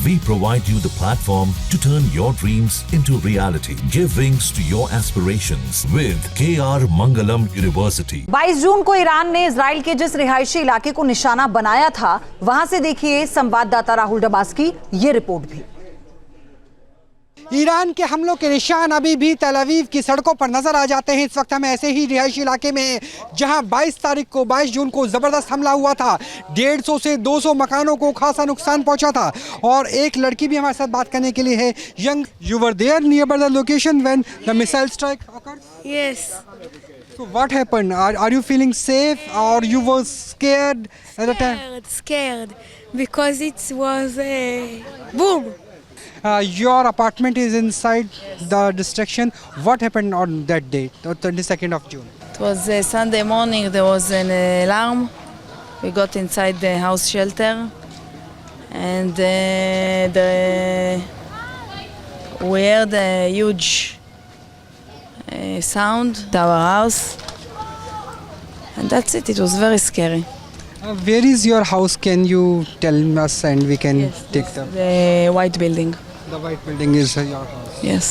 we provide you the platform to turn your dreams into reality. Give wings to your aspirations with KR Mangalam University. 22 जून को Iran ने Israel के जिस रिहायशी इलाके को निशाना बनाया था, वहां से देखिए संवाददाता राहुल डबास की ये रिपोर्ट भी। ईरान के हमलों के निशान अभी भी तल अवीव की सड़कों पर नजर आ जाते हैं। इस वक्त हम ऐसे ही रिहायशी इलाके में हैं जहां 22 जून को ज़बरदस्त हमला हुआ था। 150 से 200 मकानों को खासा नुकसान पहुंचा था और एक लड़की भी हमारे साथ बात करने के लिए है। Young, you were there near the location when the missile strike occurred? Yes. So what happened? Are you feeling safe or you were scared at the time? Scared because it was a boom. Your apartment is inside the destruction. What happened on that date, the 22nd of June? It was Sunday morning. There was an alarm. We got inside the house shelter, and we heard a huge sound to our house, and that's it. It was very scary. Where is your house? Can you tell us and we can take The white building. The white building is your house. Yes.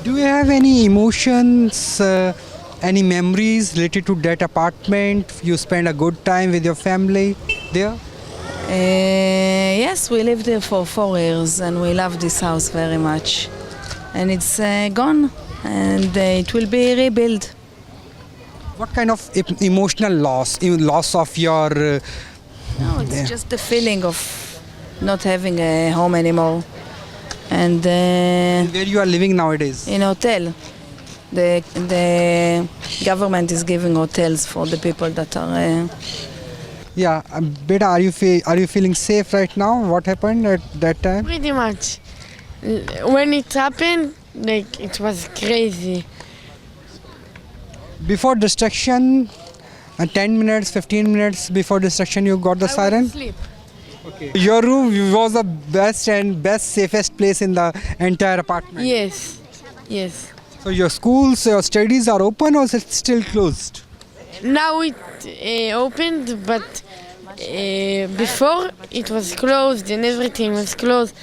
Do you have any emotions, any memories related to that apartment? You spend a good time with your family there? Yes, we lived there for 4 years, and we love this house very much. And it's gone, and it will be rebuilt. What kind of emotional loss? Loss of your... No, it's just the feeling of not having a home anymore. And where you are living nowadays? in hotel. The government is giving hotels for the people that are... Yeah, Beta, are you feeling safe right now? What happened at that time? Pretty much. When it happened, like it was crazy. Before destruction, 10 minutes, 15 minutes before destruction, you got the siren? Sleep. Okay. Your room was the best safest place in the entire apartment? Yes. Yes. So your schools, your studies are open or is it still closed? Now it opened, but before it was closed and everything was closed.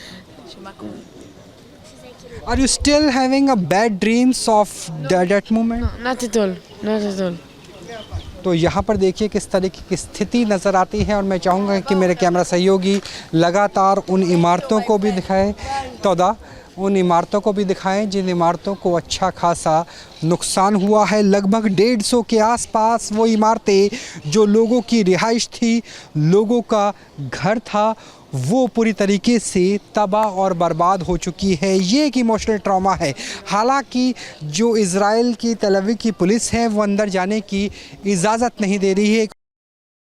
Are you still having a bad dreams of that moment? Not at all. Not at all. तो यहाँ पर देखिए किस तरीके की स्थिति नज़र आती है और मैं चाहूँगा कि मेरे कैमरा सहयोगी लगातार उन इमारतों को भी दिखाएं, उन इमारतों को भी दिखाएं जिन इमारतों को अच्छा खासा नुकसान हुआ है। लगभग 150 के आसपास वो इमारतें जो लोगों की रिहाइश थी, लोगों का घर था, वो पूरी तरीके से तबाह और बर्बाद हो चुकी है। ये एक इमोशनल ट्रॉमा है। हालांकि जो इजराइल की तल अवीव की पुलिस है वो अंदर जाने की इजाज़त नहीं दे रही है।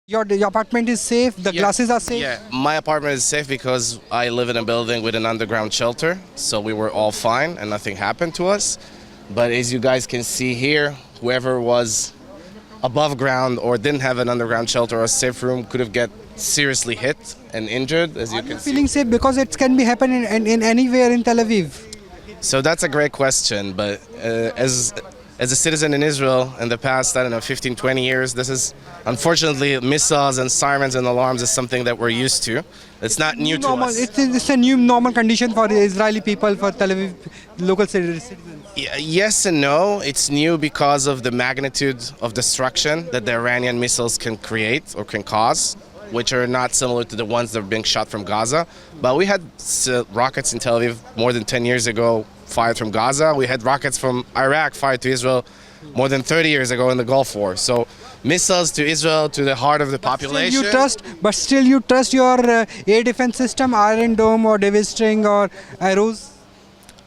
Your apartment is safe? The glasses are safe? Yeah, my apartment is safe because I live in a building with an underground shelter, so we were all fine and nothing happened to us. But as you guys can see here, whoever was above ground or didn't have an underground shelter or a safe room could have get seriously hit and injured, as you can see. Feeling safe because it can be happen in anywhere in Tel Aviv? So that's a great question, but as a citizen in Israel in the past, I don't know, 15, 20 years, this is, unfortunately, missiles and sirens and alarms is something that we're used to. It's not new to us. It's a new normal condition for the Israeli people, for Tel Aviv local citizens. Yes and no. It's new because of the magnitude of destruction that the Iranian missiles can create or can cause, which are not similar to the ones that are being shot from Gaza. But we had rockets in Tel Aviv more than 10 years ago fired from Gaza. We had rockets from Iraq fired to Israel more than 30 years ago in the Gulf War. So missiles to Israel, to the heart of the population. Still you trust your air defense system, Iron Dome or David String or arrows?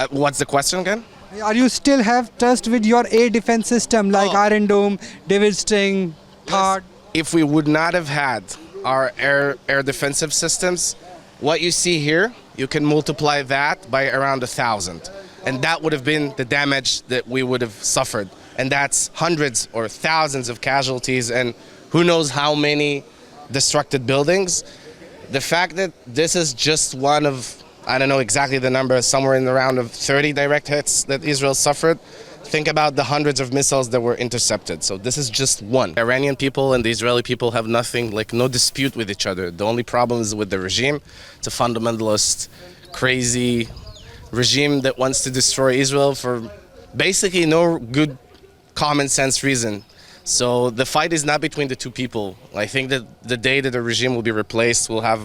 What's the question again? Are you still have trust with your air defense system like Iron Dome, David String, THAAD? If we would not have had our air defensive systems, what you see here, you can multiply that by around 1,000. And that would have been the damage that we would have suffered. And that's hundreds or thousands of casualties and who knows how many destructed buildings. The fact that this is just one of, I don't know exactly the number, somewhere in the round of 30 direct hits that Israel suffered, think about the hundreds of missiles that were intercepted. So this is just one. The Iranian people and the Israeli people have nothing, like no dispute with each other. The only problem is with the regime. It's a fundamentalist, crazy regime that wants to destroy Israel for basically no good common sense reason. So the fight is not between the two people. I think that the day that the regime will be replaced, we'll have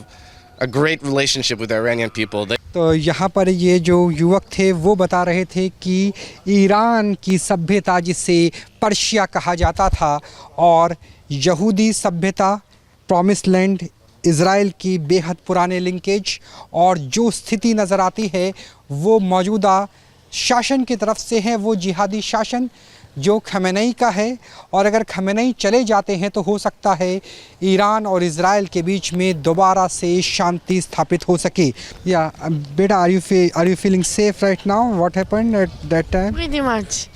a great relationship with the Iranian people. तो यहाँ पर ये जो युवक थे वो बता रहे थे कि ईरान की सभ्यता जिसे पर्शिया कहा जाता था और यहूदी सभ्यता, प्रॉमिस लैंड, इज़राइल की बेहद पुराने लिंकेज और जो स्थिति नज़र आती है वो मौजूदा शासन की तरफ से है, वो जिहादी शासन जो खमेनेई का है। और अगर खमेनेई चले जाते हैं तो हो सकता है ईरान और इज़राइल के बीच में दोबारा से शांति स्थापित हो सके। या बेटा, are you feeling safe right now? What happened at that time? Pretty much.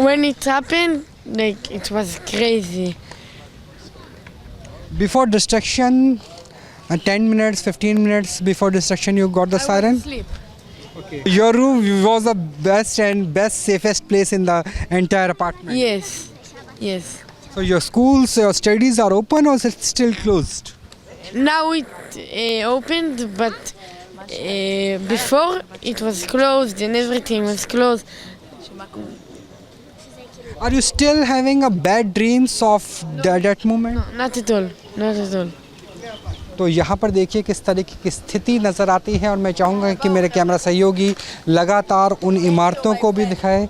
When it happened, like it was crazy. Before destruction, 10 minutes, 15 minutes before destruction, you got the siren? Sleep. Okay. Your room was the best safest place in the entire apartment. Yes. Yes. So your schools, your studies are open or is it still closed? Now it opened, but before it was closed and everything was closed. Are you still having a bad dreams of that moment? No, not at all. Not at all. तो यहाँ पर देखिए किस तरीके की स्थिति नज़र आती है और मैं चाहूँगा कि मेरे कैमरा सहयोगी लगातार उन इमारतों को भी दिखाएं,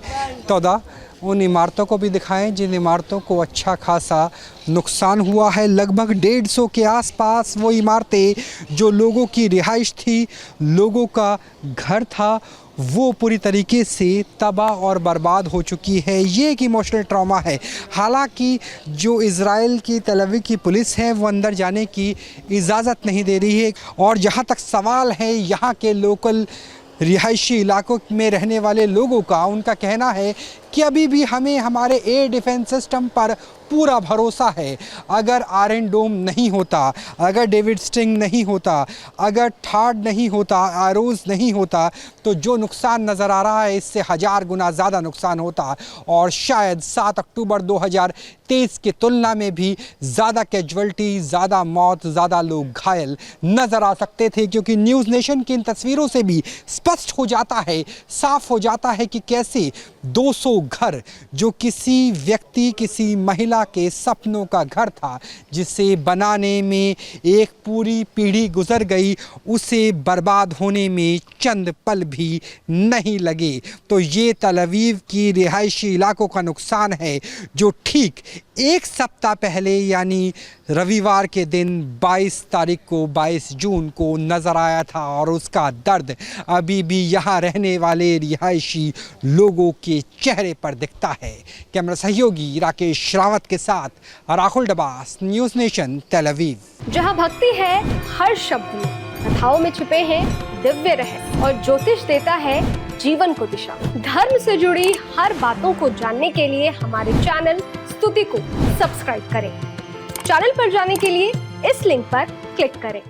उन इमारतों को भी दिखाएं जिन इमारतों को अच्छा खासा नुकसान हुआ है। लगभग 150 के आसपास वो इमारतें जो लोगों की रिहाइश थी, लोगों का घर था, वो पूरी तरीके से तबाह और बर्बाद हो चुकी है। ये एक इमोशनल ट्रॉमा है। हालांकि जो इज़राइल की तेल अवीव की पुलिस है वो अंदर जाने की इजाज़त नहीं दे रही है। और जहाँ तक सवाल है यहाँ के लोकल रिहायशी इलाकों में रहने वाले लोगों का, उनका कहना है कि अभी भी हमें हमारे एयर डिफेंस सिस्टम पर पूरा भरोसा है। अगर आयरन डोम नहीं होता, अगर डेविड स्टिंग नहीं होता, अगर थार्ड नहीं होता, एरोज नहीं होता, तो जो नुकसान नज़र आ रहा है इससे 1000 गुना ज़्यादा नुकसान होता और शायद 7 अक्टूबर 2023 की तुलना में भी ज़्यादा कैजुअल्टी, ज़्यादा मौत, ज़्यादा लोग घायल नज़र आ सकते थे। क्योंकि न्यूज़ नेशन की इन तस्वीरों से भी स्पष्ट हो जाता है, साफ हो जाता है कि कैसे 200 घर जो किसी व्यक्ति, किसी महिला के सपनों का घर था, जिसे बनाने में एक पूरी पीढ़ी गुजर गई, उसे बर्बाद होने में चंद पल भी नहीं लगे। तो ये तेल अवीव की रिहायशी इलाकों का नुकसान है जो ठीक एक सप्ताह पहले यानी रविवार के दिन 22 तारीख को, 22 जून को नज़र आया था और उसका दर्द अभी भी यहाँ रहने वाले रिहायशी लोगों के चेहरे पर दिखता है। कैमरा सहयोगी राकेश रावत के साथ राहुल डबास, न्यूज़ नेशन, तेल अवीव। जहाँ भक्ति है हर शब्द में, कथाओं में छुपे हैं दिव्य रहस्य और ज्योतिष देता है जीवन को दिशा। धर्म से जुड़ी हर बातों को जानने के लिए हमारे चैनल स्तुति को सब्सक्राइब करें। चैनल पर जाने के लिए इस लिंक पर क्लिक करें।